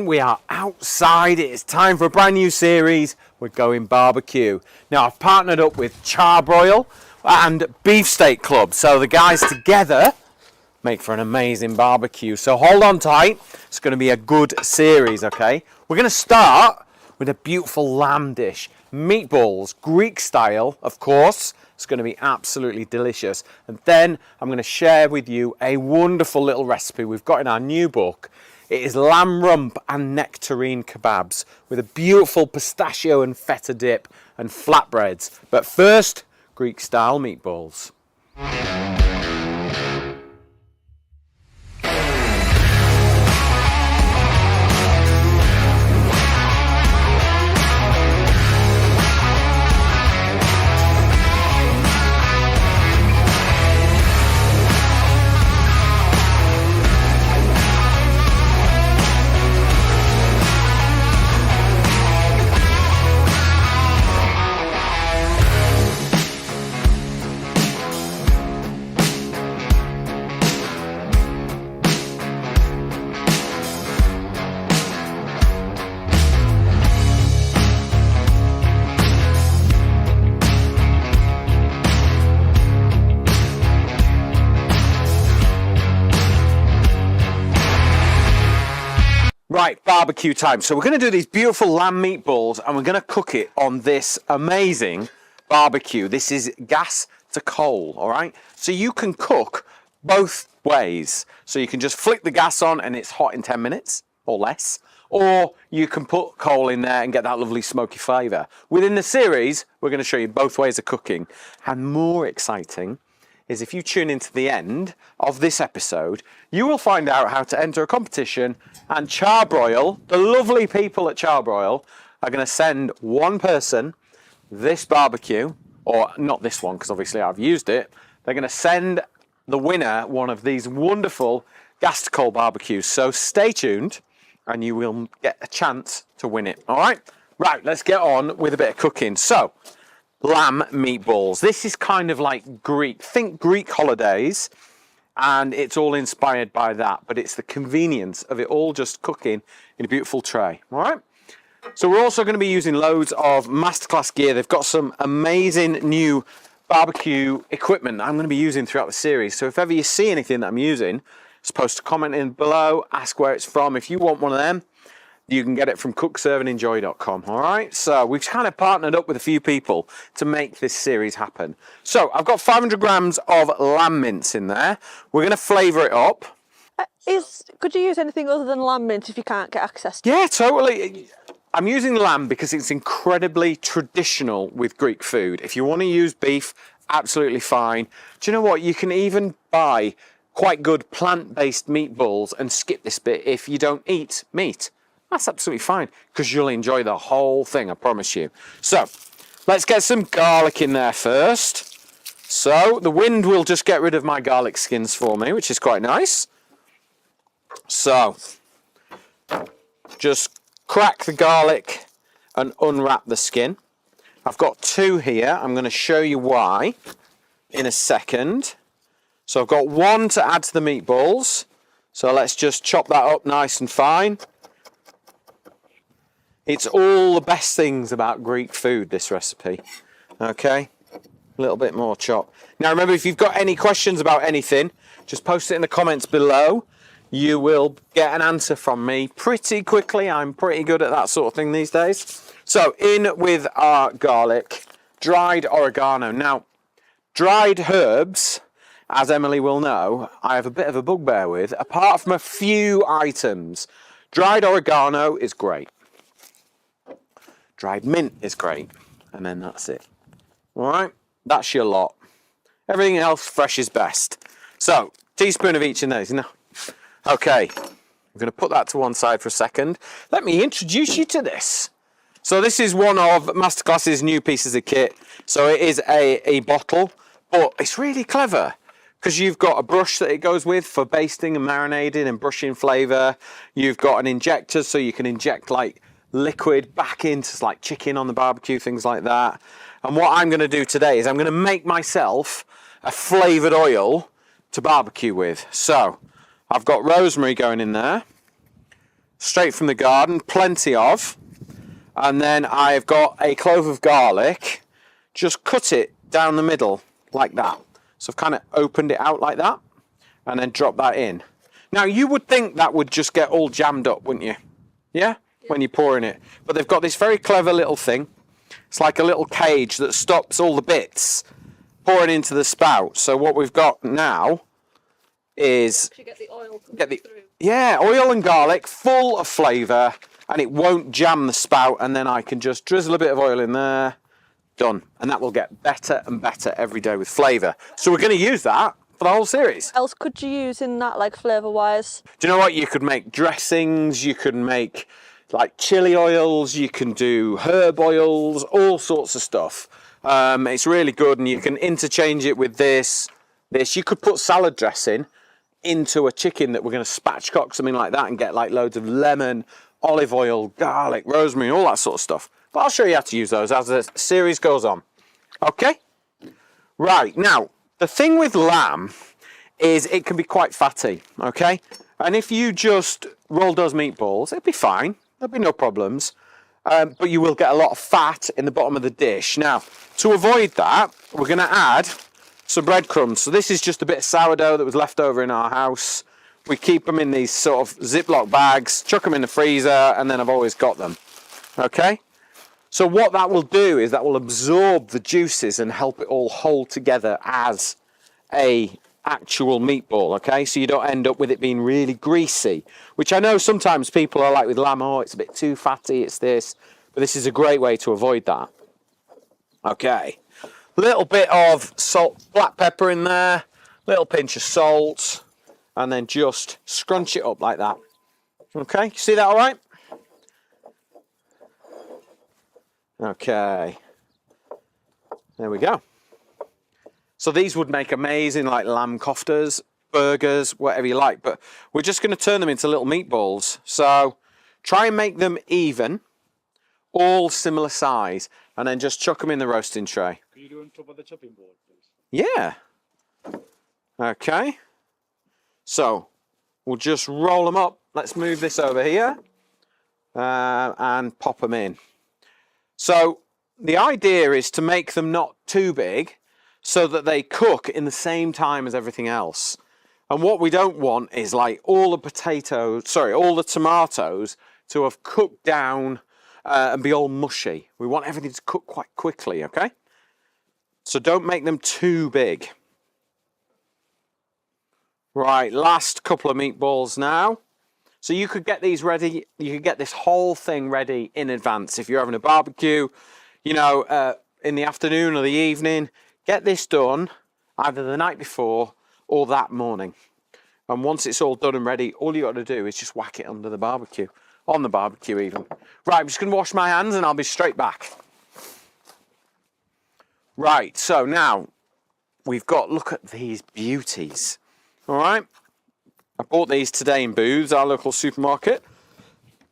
We are outside. It is time for a brand new series. We're going barbecue. Now I've partnered up with Charbroil and Beefsteak Club, so the guys together make for an amazing barbecue. So hold on tight. It's going to be a good series, okay? We're going to start with a beautiful lamb dish. Meatballs, Greek style, of course. It's going to be absolutely delicious. And then I'm going to share with you a wonderful little recipe we've got in our new book. It is lamb rump and nectarine kebabs with a beautiful pistachio and feta dip and flatbreads. But first, Greek style meatballs. Right, barbecue time. So we're going to do these beautiful lamb meatballs and we're going to cook it on this amazing barbecue. This is gas to coal, all right? So you can cook both ways. So you can just flick the gas on and it's hot in 10 minutes or less. Or you can put coal in there and get that lovely smoky flavour. Within the series, we're going to show you both ways of cooking. And more exciting is if you tune into the end of this episode, you will find out how to enter a competition, and Charbroil, the lovely people at Charbroil, are going to send one person this barbecue, or not this one because obviously I've used it. They're going to send the winner one of these wonderful gas to coal barbecues. So stay tuned and you will get a chance to win it. All right, let's get on with a bit of cooking. So lamb meatballs. This is kind of like Greek. Think Greek holidays, and it's all inspired by that, but it's the convenience of it all just cooking in a beautiful tray. All right. So we're also going to be using loads of masterclass gear. They've got some amazing new barbecue equipment that I'm going to be using throughout the series. So if ever you see anything that I'm using, post a comment in below, ask where it's from. If you want one of them, you can get it from cookserveandenjoy.com. All right, so we've kind of partnered up with a few people to make this series happen. So I've got 500 grams of lamb mince in there. We're going to flavour it up. Could you use anything other than lamb mince if you can't get access to it? Yeah, totally. I'm using lamb because it's incredibly traditional with Greek food. If you want to use beef, absolutely fine. Do you know what? You can even buy quite good plant-based meatballs and skip this bit if you don't eat meat. That's absolutely fine because you'll enjoy the whole thing, I promise you. So let's get some garlic in there first. So the wind will just get rid of my garlic skins for me, which is quite nice. So just crack the garlic and unwrap the skin. I've got two here. I'm going to show you why in a second. So I've got one to add to the meatballs. So let's just chop that up nice and fine. It's all the best things about Greek food, this recipe. Okay, a little bit more chop. Now remember, if you've got any questions about anything, just post it in the comments below. You will get an answer from me pretty quickly. I'm pretty good at that sort of thing these days. So in with our garlic, dried oregano. Now, dried herbs, as Emily will know, I have a bit of a bugbear with, apart from a few items. Dried oregano is great. Dried mint is great, and then that's it. All right, that's your lot. Everything else, fresh is best. So, teaspoon of each in those. No. Okay, I'm going to put that to one side for a second. Let me introduce you to this. So this is one of Masterclass's new pieces of kit. So it is a bottle, but it's really clever because you've got a brush that it goes with for basting and marinating and brushing flavour. You've got an injector, so you can inject like liquid back into like chicken on the barbecue, things like that. And what I'm going to do today is I'm going to make myself a flavoured oil to barbecue with. So I've got rosemary going in there, straight from the garden, plenty of. And then I've got a clove of garlic. Just cut it down the middle like that. So I've kind of opened it out like that and then drop that in. Now you would think that would just get all jammed up, wouldn't you? Yeah? When you're pouring it. But they've got this very clever little thing. It's like a little cage that stops all the bits pouring into the spout. So what we've got now is get the oil through. Yeah, oil and garlic, full of flavour, and it won't jam the spout, and then I can just drizzle a bit of oil in there. Done. And that will get better and better every day with flavour. So we're going to use that for the whole series. What else could you use in that, like flavour-wise? Do you know what? You could make dressings, you can make like chili oils, you can do herb oils, all sorts of stuff. It's really good, and you can interchange it with this. You could put salad dressing into a chicken that we're going to spatchcock, something like that, and get like loads of lemon, olive oil, garlic, rosemary, all that sort of stuff. But I'll show you how to use those as the series goes on. Okay? Right, now, the thing with lamb is it can be quite fatty, okay? And if you just roll those meatballs, it'd be fine. There'll be no problems. But you will get a lot of fat in the bottom of the dish. Now, to avoid that, we're going to add some breadcrumbs. So this is just a bit of sourdough that was left over in our house. We keep them in these sort of Ziploc bags, chuck them in the freezer, and then I've always got them. Okay? So what that will do is that will absorb the juices and help it all hold together as a actual meatball, okay? So you don't end up with it being really greasy, which I know sometimes people are like with lamb, oh, it's a bit too fatty, it's this, but this is a great way to avoid that. Okay. Little bit of salt, black pepper in there, little pinch of salt, and then just scrunch it up like that. Okay, you see that all right? Okay, there we go. So these would make amazing like lamb koftas, burgers, whatever you like, but we're just going to turn them into little meatballs. So try and make them even, all similar size, and then just chuck them in the roasting tray. Can you do on top of the chopping board, please? Yeah. Okay. So we'll just roll them up. Let's move this over here and pop them in. So the idea is to make them not too big so that they cook in the same time as everything else. And what we don't want is like all the tomatoes to have cooked down and be all mushy. We want everything to cook quite quickly, okay? So don't make them too big. Right, last couple of meatballs now. So you could get these ready, you could get this whole thing ready in advance. If you're having a barbecue, you know, in the afternoon or the evening, get this done either the night before or that morning. And once it's all done and ready, all you got to do is just whack it under the barbecue. On the barbecue even. Right, I'm just going to wash my hands and I'll be straight back. Right, so now we've got, look at these beauties. All right, I bought these today in Booths, our local supermarket.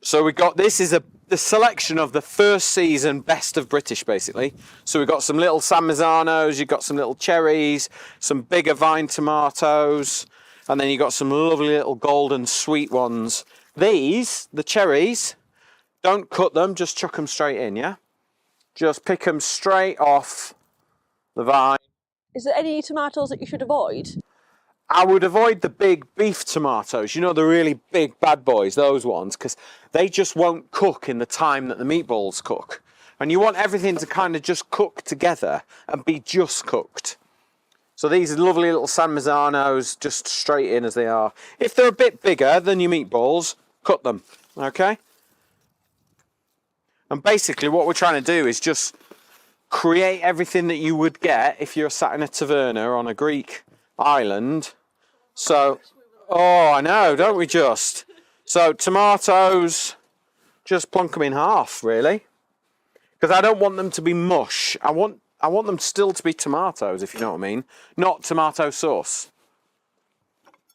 So we got, this is the selection of the first season best of British, basically. So we've got some little San Mazzanos, you've got some little cherries, some bigger vine tomatoes, and then you've got some lovely little golden sweet ones. These, the cherries, don't cut them, just chuck them straight in, yeah? Just pick them straight off the vine. Is there any tomatoes that you should avoid? I would avoid the big beef tomatoes, you know, the really big bad boys, those ones, because they just won't cook in the time that the meatballs cook. And you want everything to kind of just cook together and be just cooked. So these are lovely little San Mazzanos, just straight in as they are. If they're a bit bigger than your meatballs, cut them, okay? And basically what we're trying to do is just create everything that you would get if you're sat in a taverna on a Greek island. So, oh, I know, don't we just? So tomatoes, just plonk them in half, really. Because I don't want them to be mush. I want them still to be tomatoes, if you know what I mean. Not tomato sauce.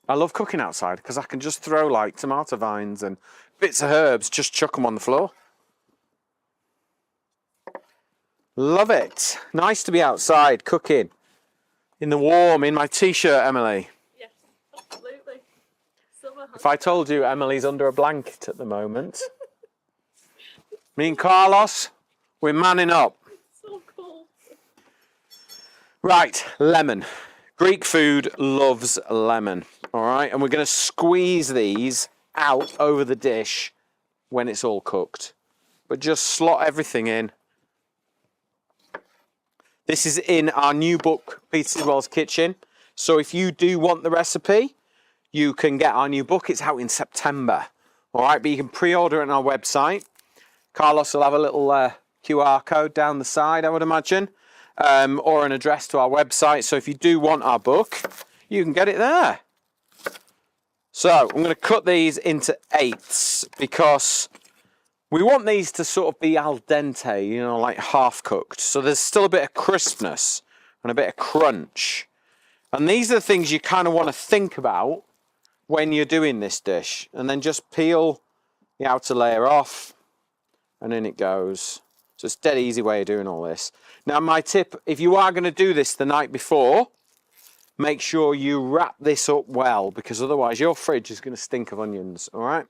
I love cooking outside because I can just throw like tomato vines and bits of herbs, just chuck them on the floor. Love it. Nice to be outside cooking. In the warm, in my t-shirt, Emily. Yes, absolutely. Summer If I told you Emily's under a blanket at the moment. Me and Carlos, we're manning up. So cool. Right, lemon. Greek food loves lemon. All right, and we're going to squeeze these out over the dish when it's all cooked. But just slot everything in. This is in our new book, Peter Sidwell's Kitchen. So if you do want the recipe, you can get our new book. It's out in September. All right, but you can pre-order it on our website. Carlos will have a little QR code down the side, I would imagine, or an address to our website. So if you do want our book, you can get it there. So I'm going to cut these into eighths because we want these to sort of be al dente, you know, like half cooked. So there's still a bit of crispness and a bit of crunch. And these are the things you kind of want to think about when you're doing this dish. And then just peel the outer layer off and in it goes. So it's a dead easy way of doing all this. Now my tip, if you are going to do this the night before, make sure you wrap this up well because otherwise your fridge is going to stink of onions, all right?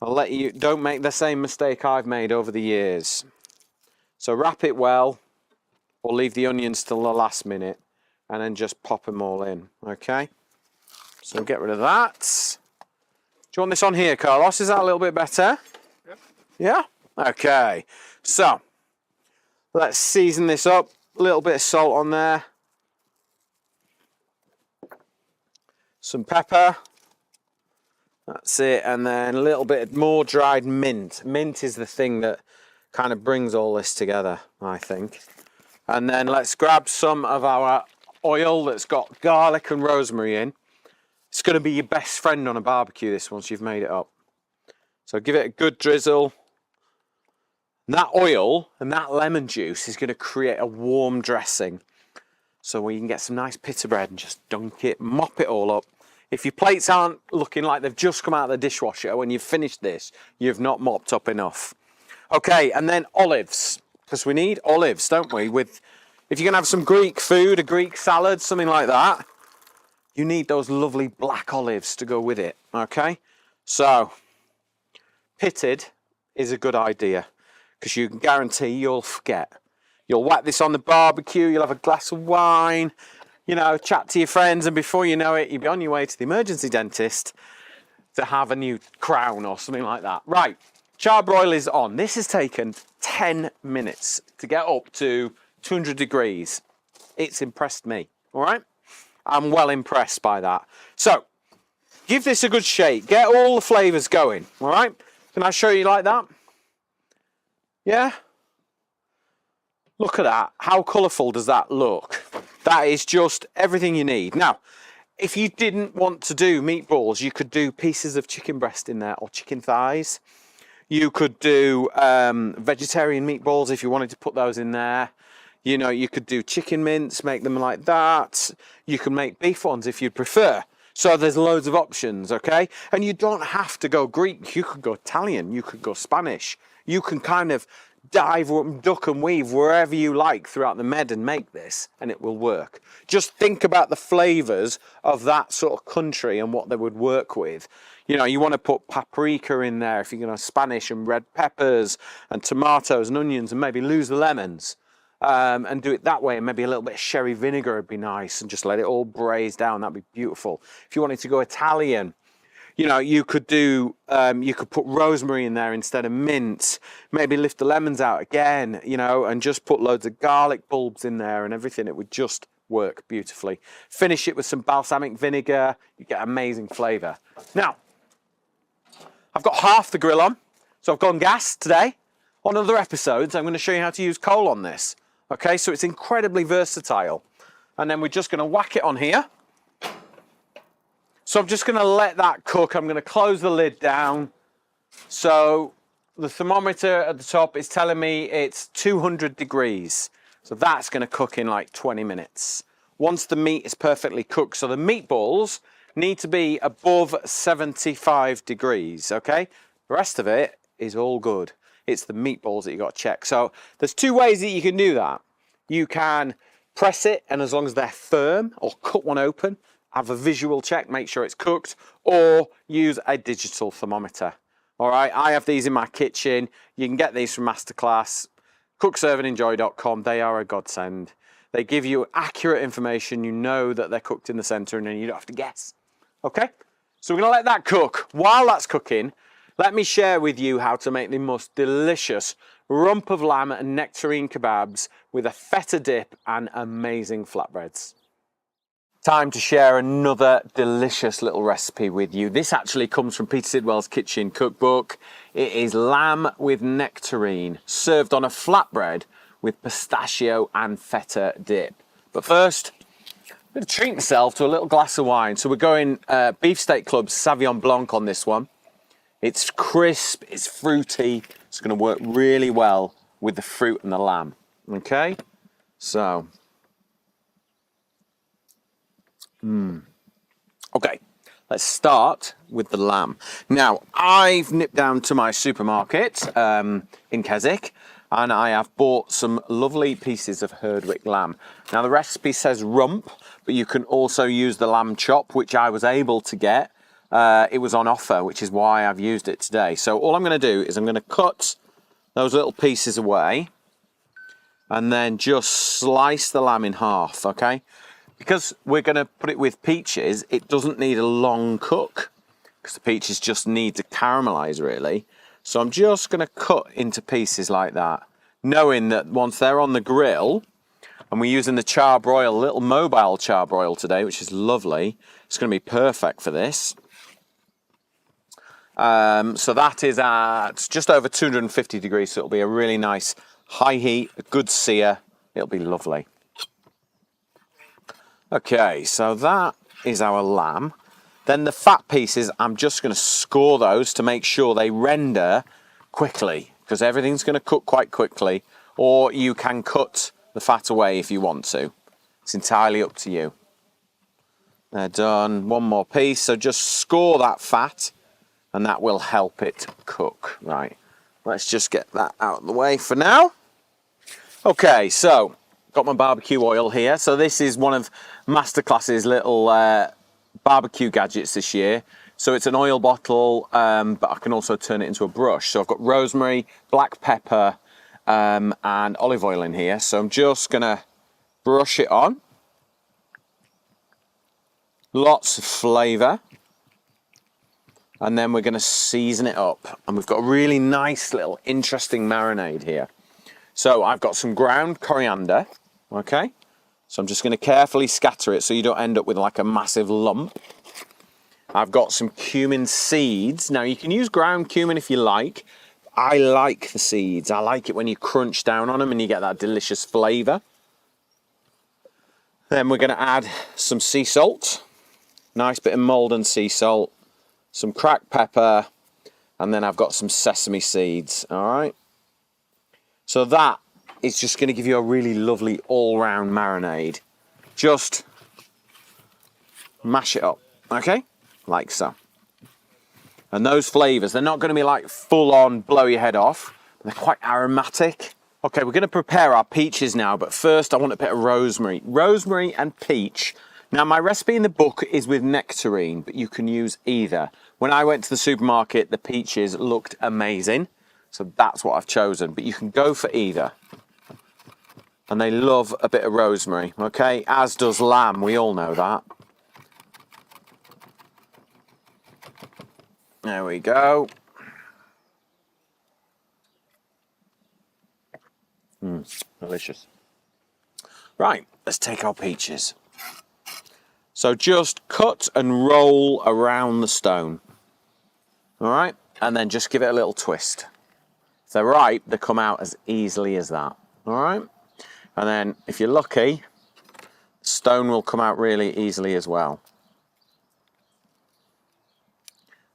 I'll let you, don't make the same mistake I've made over the years. So wrap it well or leave the onions till the last minute and then just pop them all in, okay? So get rid of that. Do you want this on here, Carlos? Is that a little bit better? Yep. Yeah? Okay. So let's season this up. A little bit of salt on there. Some pepper. That's it. And then a little bit more dried mint. Mint is the thing that kind of brings all this together, I think. And then let's grab some of our oil that's got garlic and rosemary in. It's going to be your best friend on a barbecue, this, once you've made it up. So give it a good drizzle. And that oil and that lemon juice is going to create a warm dressing. So we can get some nice pita bread and just dunk it, mop it all up. If your plates aren't looking like they've just come out of the dishwasher when you've finished this, you've not mopped up enough. Okay, and then olives, because we need olives, don't we? With, if you're going to have some Greek food, a Greek salad, something like that, you need those lovely black olives to go with it, okay? So, pitted is a good idea, because you can guarantee you'll forget. You'll whack this on the barbecue, you'll have a glass of wine, you know, chat to your friends, and before you know it, you'll be on your way to the emergency dentist to have a new crown or something like that. Right, charbroil is on. This has taken 10 minutes to get up to 200 degrees. It's impressed me, all right? I'm well impressed by that. So, give this a good shake. Get all the flavours going, all right? Can I show you like that? Yeah? Look at that. How colourful does that look? That is just everything you need. Now, if you didn't want to do meatballs, you could do pieces of chicken breast in there or chicken thighs. You could do vegetarian meatballs if you wanted to put those in there. You know, you could do chicken mince, make them like that. You can make beef ones if you'd prefer. So there's loads of options, okay? And you don't have to go Greek. You could go Italian. You could go Spanish. You can kind of dive, duck and weave wherever you like throughout the Med and make this, and it will work. Just think about the flavours of that sort of country and what they would work with. You know, you want to put paprika in there if you're going to Spanish, and red peppers and tomatoes and onions, and maybe lose the lemons. And do it that way, and maybe a little bit of sherry vinegar would be nice, and just let it all braise down. That'd be beautiful. If you wanted to go Italian, you know, you could do, you could put rosemary in there instead of mint, maybe lift the lemons out again, you know, and just put loads of garlic bulbs in there and everything. It would just work beautifully. Finish it with some balsamic vinegar, you get amazing flavour. Now, I've got half the grill on, so I've gone gas today. On other episodes, I'm going to show you how to use coal on this. Okay, so it's incredibly versatile. And then we're just going to whack it on here. So I'm just going to let that cook. I'm going to close the lid down. So the thermometer at the top is telling me it's 200 degrees. So that's going to cook in like 20 minutes. Once the meat is perfectly cooked, so the meatballs need to be above 75 degrees, okay? The rest of it is all good. It's the meatballs that you got to check. So there's two ways that you can do that. You can press it, and as long as they're firm, or cut one open, have a visual check, make sure it's cooked, or use a digital thermometer. All right, I have these in my kitchen. You can get these from Masterclass, cookserveandenjoy.com. They are a godsend. They give you accurate information. You know that they're cooked in the center and then you don't have to guess. Okay, so we're gonna let that cook. While that's cooking, let me share with you how to make the most delicious rump of lamb and nectarine kebabs with a feta dip and amazing flatbreads. Time to share another delicious little recipe with you. This actually comes from Peter Sidwell's kitchen cookbook. It is lamb with nectarine, served on a flatbread with pistachio and feta dip. But first, I'm going to treat myself to a little glass of wine. So we're going Beefsteak Club's Sauvignon Blanc on this one. It's crisp, it's fruity. It's going to work really well with the fruit and the lamb. Okay, so. Okay, let's start with the lamb. Now, I've nipped down to my supermarket in Keswick and I have bought some lovely pieces of Herdwick lamb. Now, the recipe says rump, but you can also use the lamb chop, which I was able to get. It was on offer, which is why I've used it today. So all I'm going to do is I'm going to cut those little pieces away and then just slice the lamb in half, okay? Because we're going to put it with peaches, it doesn't need a long cook because the peaches just need to caramelize really. So I'm just going to cut into pieces like that, knowing that once they're on the grill, and we're using the charbroil, little mobile charbroil today, which is lovely. It's going to be perfect for this. So that is at just over 250 degrees, so it'll be a really nice high heat, a good sear. It'll be lovely. Okay, so that is our lamb. Then the fat pieces, I'm just going to score those to make sure they render quickly, because everything's going to cook quite quickly, or you can cut the fat away if you want to. It's entirely up to you. They're done. One more piece, so just score that fat, and that will help it cook. Right, let's just get that out of the way for now. Okay, so got my barbecue oil here. So this is one of Masterclass's little barbecue gadgets this year. So it's an oil bottle, but I can also turn it into a brush. So I've got rosemary, black pepper, and olive oil in here. So I'm just gonna brush it on. Lots of flavour. And then we're gonna season it up. And we've got a really nice little interesting marinade here. So I've got some ground coriander. Okay, so I'm just going to carefully scatter it so you don't end up with like a massive lump. I've got some cumin seeds. Now you can use ground cumin if you like. I like the seeds. I like it when you crunch down on them and you get that delicious flavour. Then we're going to add some sea salt. Nice bit of Maldon sea salt. Some cracked pepper. And then I've got some sesame seeds. All right. So that is just going to give you a really lovely all-round marinade. Just mash it up, okay? Like so. And those flavours, they're not going to be like full-on blow your head off. They're quite aromatic. Okay, we're going to prepare our peaches now, but first I want a bit of rosemary. Rosemary and peach. Now my recipe in the book is with nectarine, but you can use either. When I went to the supermarket, the peaches looked amazing. So that's what I've chosen, but you can go for either. And they love a bit of rosemary, okay? As does lamb, we all know that. There we go. Delicious. Right, let's take our peaches. So just cut and roll around the stone. All right, and then just give it a little twist. If they're ripe, they come out as easily as that. All right, and then if you're lucky, stone will come out really easily as well.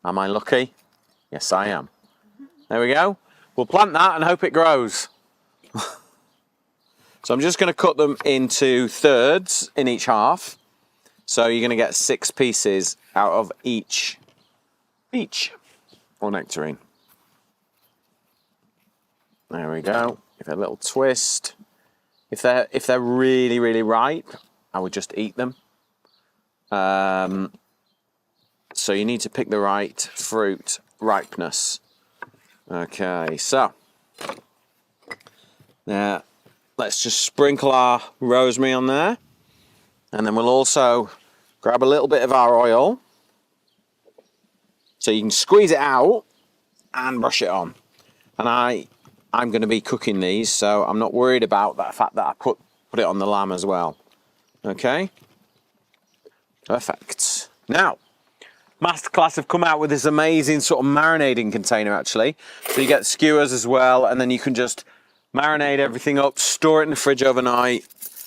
Am I lucky? Yes, I am. There we go. We'll plant that and hope it grows. So I'm just going to cut them into thirds in each half. So you're going to get 6 pieces out of each peach or nectarine. There we go. Give it a little twist. If they're really, really ripe, I would just eat them. So you need to pick the right fruit ripeness. Okay, so now let's just sprinkle our rosemary on there. And then we'll also grab a little bit of our oil. So you can squeeze it out and brush it on. And I'm going to be cooking these, so I'm not worried about that fact that I put it on the lamb as well. Okay? Perfect. Now, Masterclass have come out with this amazing sort of marinating container actually. So you get skewers as well, and then you can just marinate everything up, store it in the fridge overnight,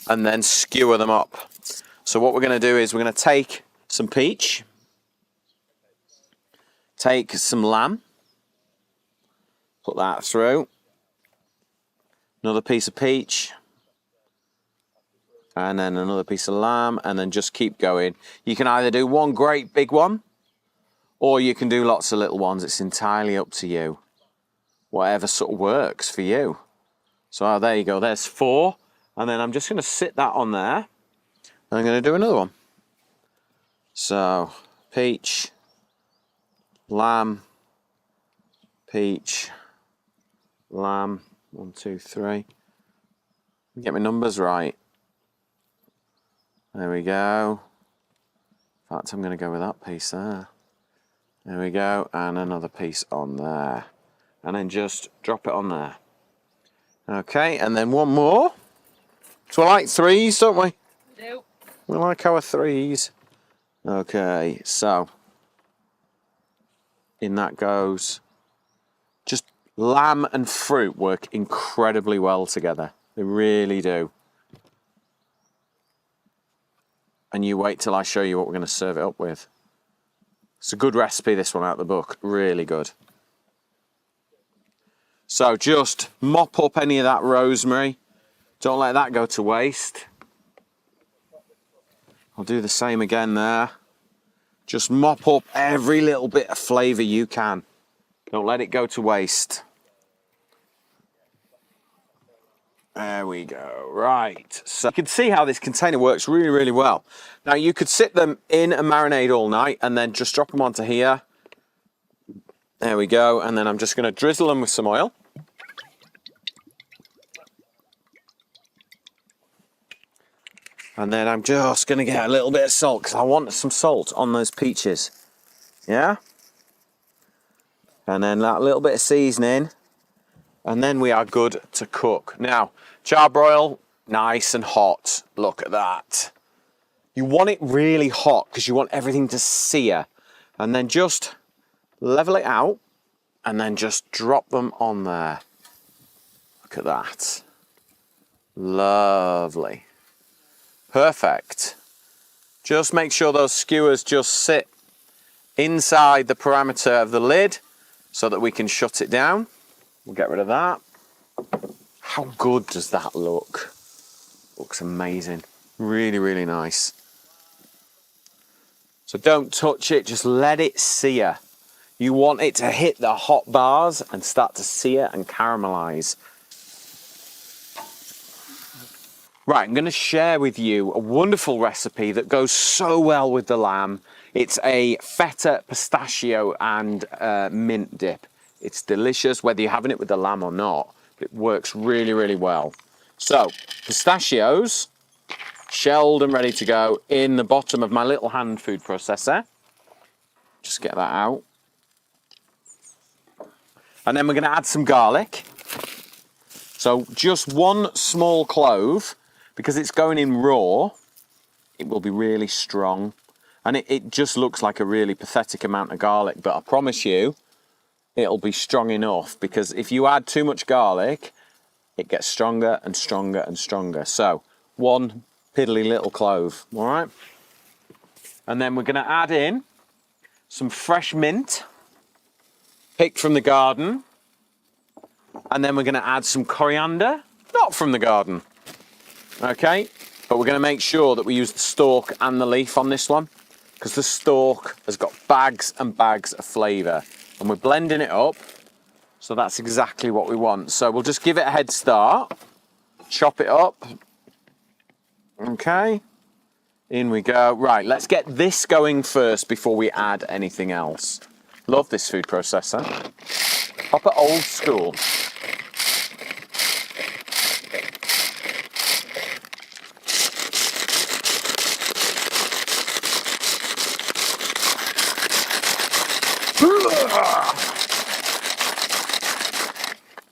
and then skewer them up. So what we're going to do is we're going to take some peach, take some lamb, put that through, another piece of peach, and then another piece of lamb, and then just keep going. You can either do one great big one, or you can do lots of little ones. It's entirely up to you. Whatever sort of works for you. So there you go, there's 4. And then I'm just going to sit that on there. And I'm going to do another one. So, peach, lamb, peach, lamb. 1, 2, 3. Get my numbers right. There we go. In fact, I'm going to go with that piece there. There we go, and another piece on there. And then just drop it on there. Okay, and then one more. So we like 3s, don't we? We do. We like our 3s. Okay, so in that goes. Just lamb and fruit work incredibly well together. They really do. And you wait till I show you what we're going to serve it up with. It's a good recipe, this one out of the book. Really good. So just mop up any of that rosemary. Don't let that go to waste. I'll do the same again there. Just mop up every little bit of flavour you can. Don't let it go to waste. There we go. Right. So you can see how this container works really, really well. Now you could sit them in a marinade all night and then just drop them onto here. There we go. And then I'm just going to drizzle them with some oil. And then I'm just going to get a little bit of salt because I want some salt on those peaches. Yeah? And then that little bit of seasoning. And then we are good to cook. Now, charbroil, nice and hot. Look at that. You want it really hot because you want everything to sear. And then just level it out and then just drop them on there. Look at that. Lovely. Perfect. Just make sure those skewers just sit inside the parameter of the lid so that we can shut it down. We'll get rid of that. How good does that look? Looks amazing. Really, really nice. So don't touch it, just let it sear. You want it to hit the hot bars and start to sear and caramelize. Right, I'm going to share with you a wonderful recipe that goes so well with the lamb. It's a feta, pistachio and mint dip. It's delicious, whether you're having it with the lamb or not. It works really, really well. So, pistachios, shelled and ready to go in the bottom of my little hand food processor. Just get that out. And then we're going to add some garlic. So just 1 small clove, because it's going in raw, it will be really strong. And it just looks like a really pathetic amount of garlic, but I promise you, it'll be strong enough, because if you add too much garlic, it gets stronger and stronger and stronger. So 1 piddly little clove, all right? And then we're going to add in some fresh mint, picked from the garden. And then we're going to add some coriander, not from the garden. Okay, but we're going to make sure that we use the stalk and the leaf on this one, because the stalk has got bags and bags of flavour. And we're blending it up, so that's exactly what we want. So we'll just give it a head start, chop it up. Okay, In we go. Right, let's get this going first before we add anything else. Love this food processor. Proper old school.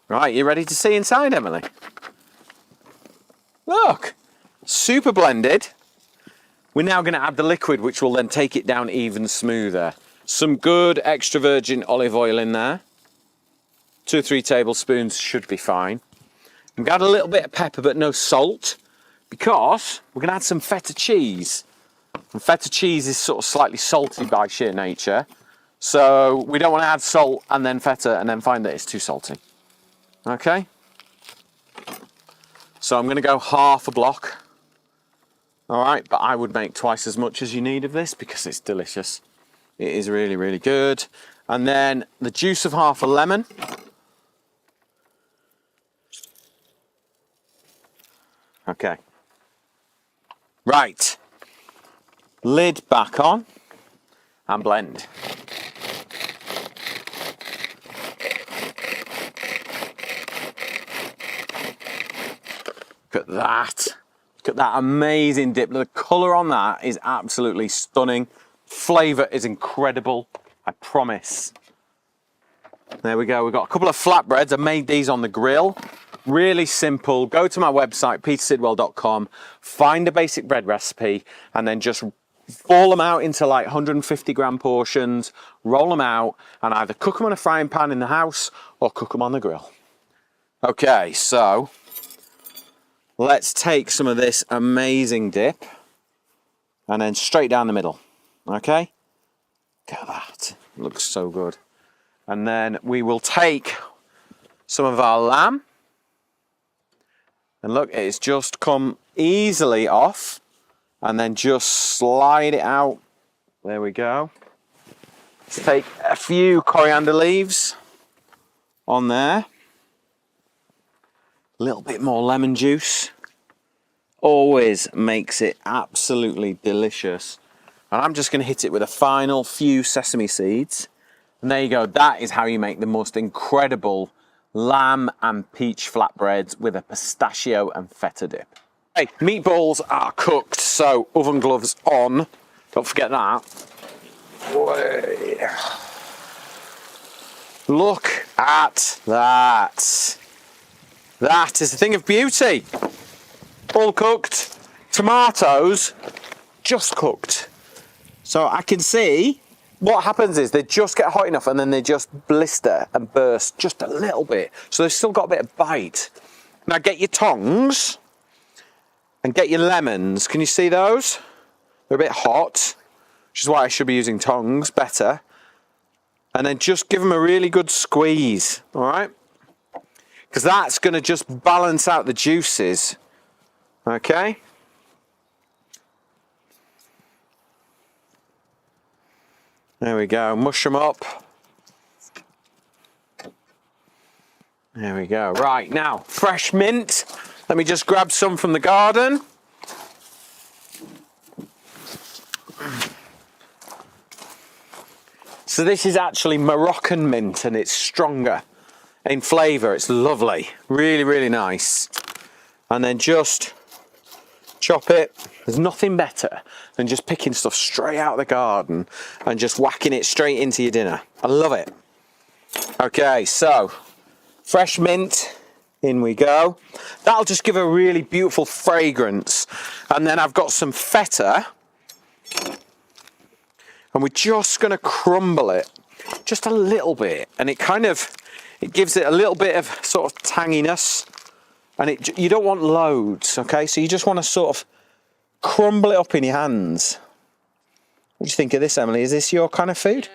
Right, you ready to see inside, Emily? Look, super blended. We're now going to add the liquid, which will then take it down even smoother. Some good extra virgin olive oil in there. 2 or 3 tablespoons should be fine. I'm going to add a little bit of pepper, but no salt, because we're going to add some feta cheese. And feta cheese is sort of slightly salty by sheer nature. So we don't want to add salt and then feta and then find that it's too salty. Okay? So I'm going to go half a block. All right, but I would make twice as much as you need of this because it's delicious. It is really, really good. And then the juice of half a lemon. Okay. Right. Lid back on and blend. Look at that. Look at that amazing dip. The colour on that is absolutely stunning. Flavour is incredible, I promise. There we go. We've got a couple of flatbreads. I made these on the grill. Really simple. Go to my website, petersidwell.com, find a basic bread recipe, and then just ball them out into like 150 gram portions, roll them out, and either cook them on a frying pan in the house or cook them on the grill. Okay, so let's take some of this amazing dip and then straight down the middle. Okay? Look at that. It looks so good. And then we will take some of our lamb. And look, it's just come easily off. And then just slide it out. There we go. Let's take a few coriander leaves on there. A little bit more lemon juice. Always makes it absolutely delicious. And I'm just going to hit it with a final few sesame seeds. And there you go. That is how you make the most incredible lamb and peach flatbreads with a pistachio and feta dip. Hey, meatballs are cooked, so oven gloves on. Don't forget that. Look at that. That is a thing of beauty. All cooked. Tomatoes just cooked. So I can see what happens is they just get hot enough and then they just blister and burst just a little bit. So they've still got a bit of bite. Now get your tongs and get your lemons. Can you see those? They're a bit hot, which is why I should be using tongs better. And then just give them a really good squeeze, all right? Because that's going to just balance out the juices, okay? There we go, mush them up. There we go. Right, now, fresh mint. Let me just grab some from the garden. So this is actually Moroccan mint and it's stronger in flavour. It's lovely, really, really nice. And then just chop it. There's nothing better than just picking stuff straight out of the garden and just whacking it straight into your dinner. I love it. Okay, so fresh mint, in we go. That'll just give a really beautiful fragrance. And then I've got some feta. And we're just going to crumble it just a little bit. And it gives it a little bit of sort of tanginess. And you don't want loads, okay? So you just want to sort of crumble it up in your hands. What do you think of this, Emily? Is this your kind of food?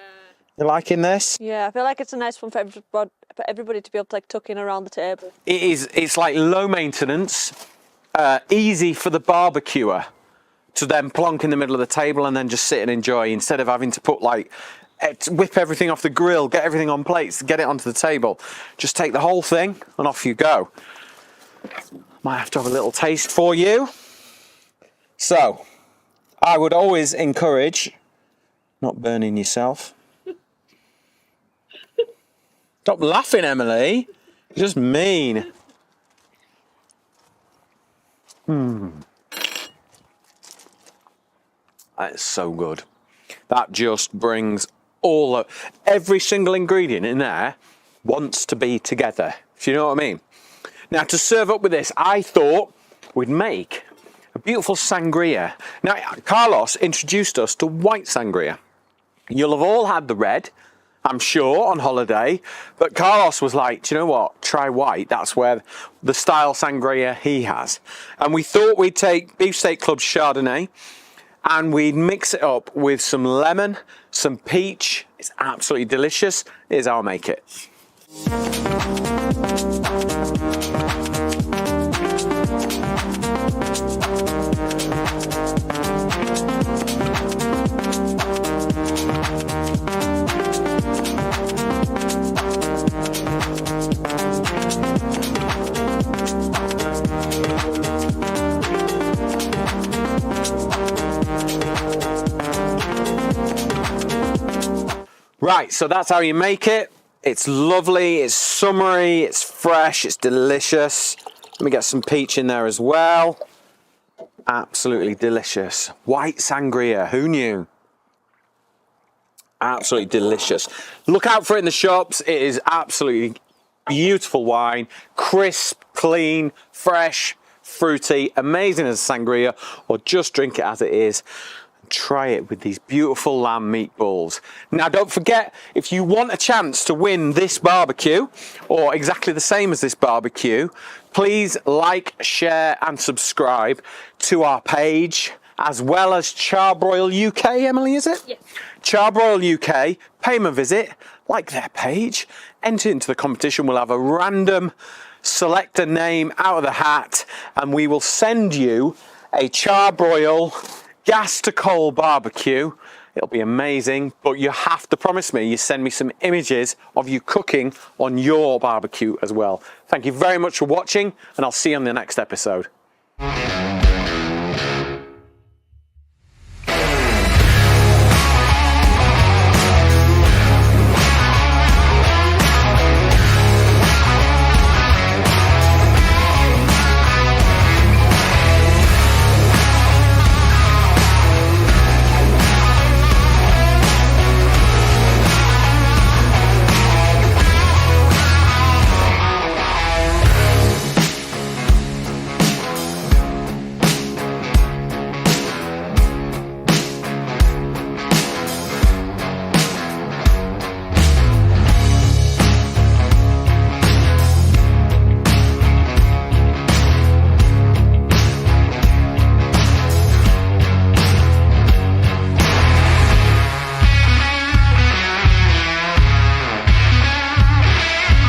You liking this? Yeah, I feel like it's a nice one for everybody to be able to like tuck in around the table. It is. It's like low maintenance, easy for the barbecuer to then plonk in the middle of the table and then just sit and enjoy instead of having to put like whip everything off the grill, get everything on plates, get it onto the table. Just take the whole thing and off you go. Might have to have a little taste for you. So, I would always encourage not burning yourself. Stop laughing, Emily. You're just mean. That is so good. That just brings every single ingredient in there wants to be together. If you know what I mean. Now, to serve up with this, I thought we'd make a beautiful sangria. Now, Carlos introduced us to white sangria. You'll have all had the red, I'm sure, on holiday, but Carlos was like, do you know what, try white. That's where the style sangria he has. And we thought we'd take Beefsteak Club's Chardonnay and we'd mix it up with some lemon, some peach. It's absolutely delicious. Here's how I make it. Right, so that's how you make it. It's lovely, it's summery, it's fresh, it's delicious. Let me get some peach in there as well. Absolutely delicious. White sangria, who knew? Absolutely delicious. Look out for it in the shops. It is absolutely beautiful wine. Crisp, clean, fresh, fruity, amazing as a sangria, or just drink it as it is. Try it with these beautiful lamb meatballs. Now, don't forget, if you want a chance to win this barbecue, or exactly the same as this barbecue, please like, share and subscribe to our page, as well as Charbroil UK, Emily, is it? Yes. Charbroil UK, pay them a visit, like their page, enter into the competition. We'll have a random selector name out of the hat, and we will send you a Charbroil gas to coal barbecue. It'll be amazing, but you have to promise me you send me some images of you cooking on your barbecue as well. Thank you very much for watching, and I'll see you on the next episode.